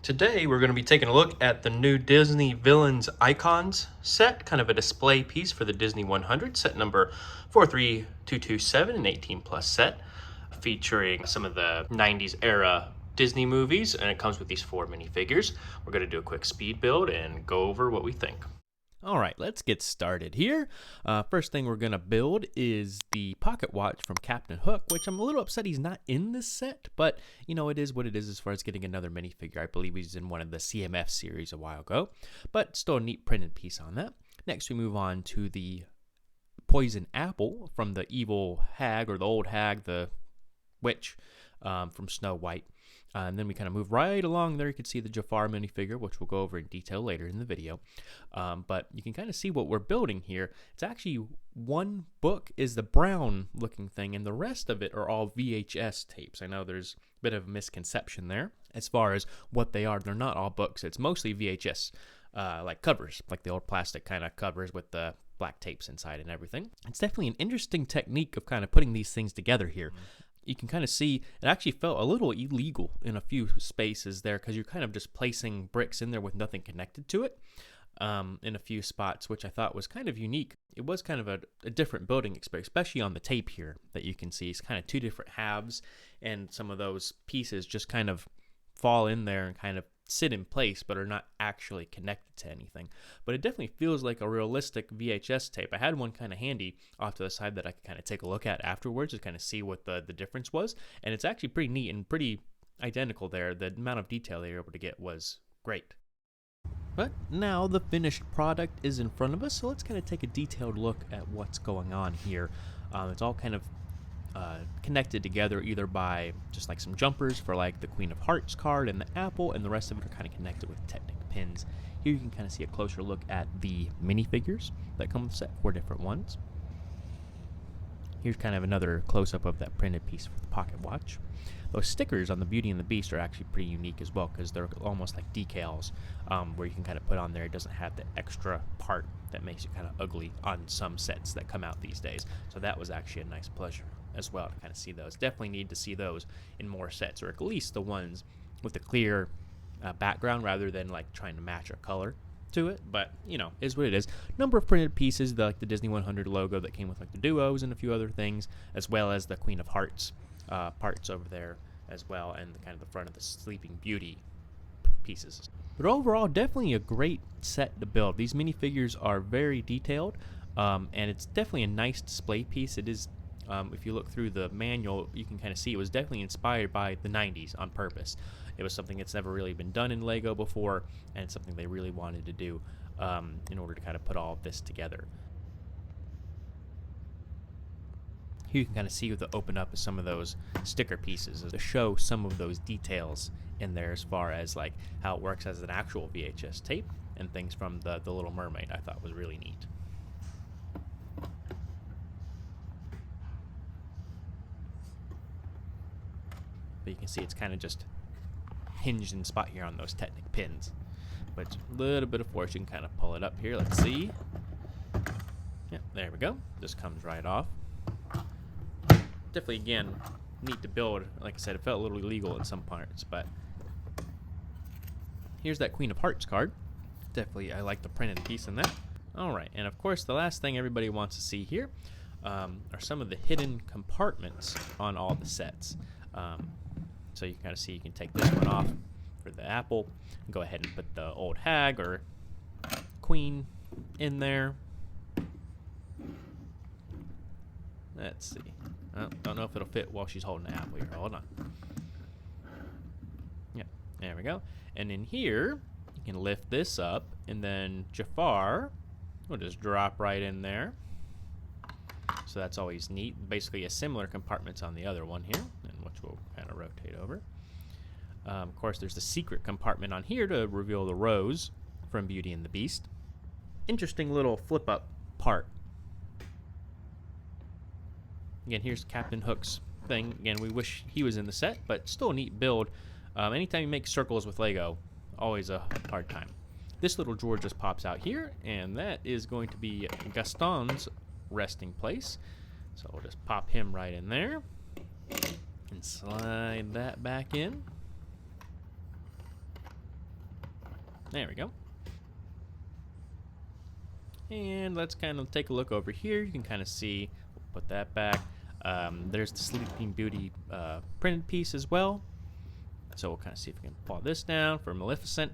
Today we're going to be taking a look at the new Disney Villains Icons set, kind of a display piece for the Disney 100, set number 43227, an 18 plus set, featuring some of the 90s era Disney movies, and it comes with these 4 minifigures. We're going to do a quick speed build and go over what we think. All right, let's get started here. First thing we're going to build is the pocket watch from Captain Hook, which I'm a little upset he's not in this set, but you know, it is what it is as far as getting another minifigure. I believe he's in one of the CMF series a while ago, but still a neat printed piece on that. Next, we move on to the poison apple from the evil hag, or the old hag, the witch from Snow White. And then we kind of move right along there. You can see the Jafar minifigure, which we'll go over in detail later in the video. But you can kind of see what we're building here. It's actually one book is the brown looking thing, and the rest of it are all VHS tapes. I know there's a bit of a misconception there as far as what they are. They're not all books. It's mostly VHS, like covers, like the old plastic kind of covers with the black tapes inside and everything. It's definitely an interesting technique of kind of putting these things together here. You can kind of see it actually felt a little illegal in a few spaces there, because you're kind of just placing bricks in there with nothing connected to it in a few spots, which I thought was kind of unique. It was kind of a different building experience, especially on the tape here that you can see. It's kind of two different halves, and some of those pieces just kind of fall in there and kind of sit in place, but are not actually connected to anything. But it definitely feels like a realistic VHS tape. I had one kind of handy off to the side that I could kind of take a look at afterwards to kind of see what the difference was, and it's actually pretty neat and pretty identical there. The amount of detail they were able to get was great. But now the finished product is in front of us, so let's kind of take a detailed look at what's going on here. It's all kind of connected together either by just like some jumpers for like the Queen of Hearts card and the apple, and the rest of it are kind of connected with Technic pins. Here you can kind of see a closer look at the minifigures that come with the set, 4 different ones. Here's kind of another close-up of that printed piece for the pocket watch. Those stickers on the Beauty and the Beast are actually pretty unique as well, because they're almost like decals where you can kind of put on there. It doesn't have the extra part that makes it kind of ugly on some sets that come out these days. So that was actually a nice pleasure as well to kind of see those. Definitely need to see those in more sets, or at least the ones with the clear background rather than like trying to match a color to it. But you know, is what it is. Number of printed pieces, like the Disney 100 logo that came with like the duos and a few other things, as well as the Queen of Hearts parts over there as well, and the kind of the front of the Sleeping Beauty pieces. But overall, definitely a great set to build. These minifigures are very detailed, and it's definitely a nice display piece. It is, if you look through the manual, you can kind of see it was definitely inspired by the 90s on purpose. It was something that's never really been done in LEGO before, and it's something they really wanted to do in order to kind of put all of this together. Here you can kind of see with the open up of some of those sticker pieces to show some of those details in there, as far as like how it works as an actual VHS tape and things from the Little Mermaid. I thought was really neat. But you can see it's kind of just hinged in spot here on those Technic pins. But it's a little bit of force. You can kind of pull it up here. Let's see. Yeah, there we go. Just comes right off. Definitely, again, neat to build. Like I said, it felt a little illegal in some parts, but here's that Queen of Hearts card. Definitely, I like the printed piece in that. All right, and of course, the last thing everybody wants to see here are some of the hidden compartments on all the sets. So you can kind of see, you can take this one off for the apple, and go ahead and put the old hag or queen in there. Let's see. Oh, don't know if it'll fit while she's holding the apple here. Hold on. Yeah, there we go. And in here, you can lift this up, and then Jafar will just drop right in there. So that's always neat. Basically a similar compartments on the other one here, and which we'll kind of rotate over. Of course, there's the secret compartment on here to reveal the rose from Beauty and the Beast. Interesting little flip-up part. Again, here's Captain Hook's thing. Again, we wish he was in the set, but still a neat build. Anytime you make circles with Lego, always a hard time. This little drawer just pops out here, and that is going to be Gaston'S resting place. So we'll just pop him right in there and slide that back in. There we go. And let's kind of take a look over here. You can kind of see, we'll put that back. There's the Sleeping Beauty printed piece as well. So we'll kind of see if we can pull this down for Maleficent.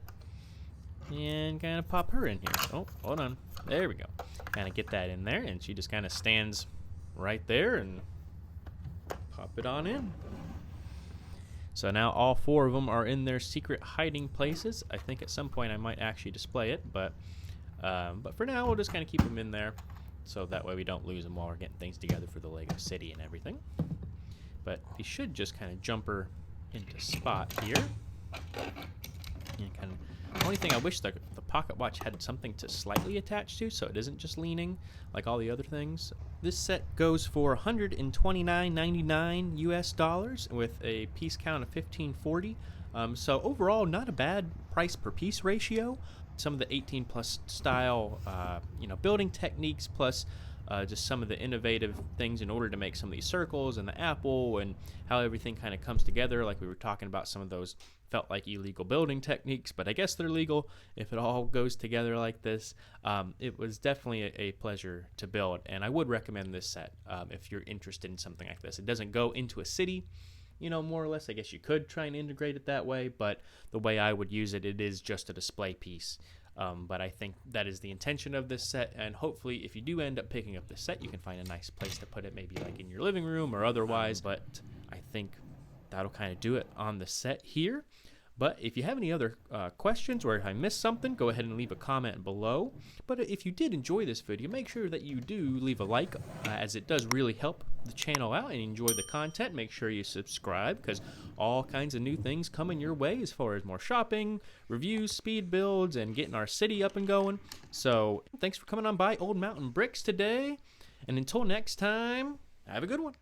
And kind of pop her in here. Oh, hold on. There we go. Kind of get that in there, and she just kind of stands right there and pop it on in. So now all 4 of them are in their secret hiding places. I think at some point I might actually display it, but for now we'll just kind of keep them in there, so that way we don't lose them while we're getting things together for the Lego City and everything. But you should just kind of jump her into spot here. And kind of, the only thing I wish the pocket watch had something to slightly attach to, so it isn't just leaning like all the other things. This set goes for $129.99 US with a piece count of 1540. So overall, not a bad price per piece ratio. Some of the 18 plus style, building techniques, plus just some of the innovative things in order to make some of these circles and the apple and how everything kind of comes together. Like we were talking about, some of those felt like illegal building techniques, but I guess they're legal if it all goes together like this. It was definitely a pleasure to build, and I would recommend this set if you're interested in something like this. It doesn't go into a city, more or less. I guess you could try and integrate it that way, but the way I would use it, it is just a display piece. But I think that is the intention of this set, and hopefully if you do end up picking up this set, you can find a nice place to put it, maybe like in your living room or otherwise. But I think that'll kind of do it on the set here. But if you have any other questions, or if I missed something, go ahead and leave a comment below. But if you did enjoy this video, make sure that you do leave a like, as it does really help the channel out, and enjoy the content. Make sure you subscribe, because all kinds of new things coming your way as far as more shopping, reviews, speed builds, and getting our city up and going. So thanks for coming on by Old Mountain Bricks today, and until next time, have a good one.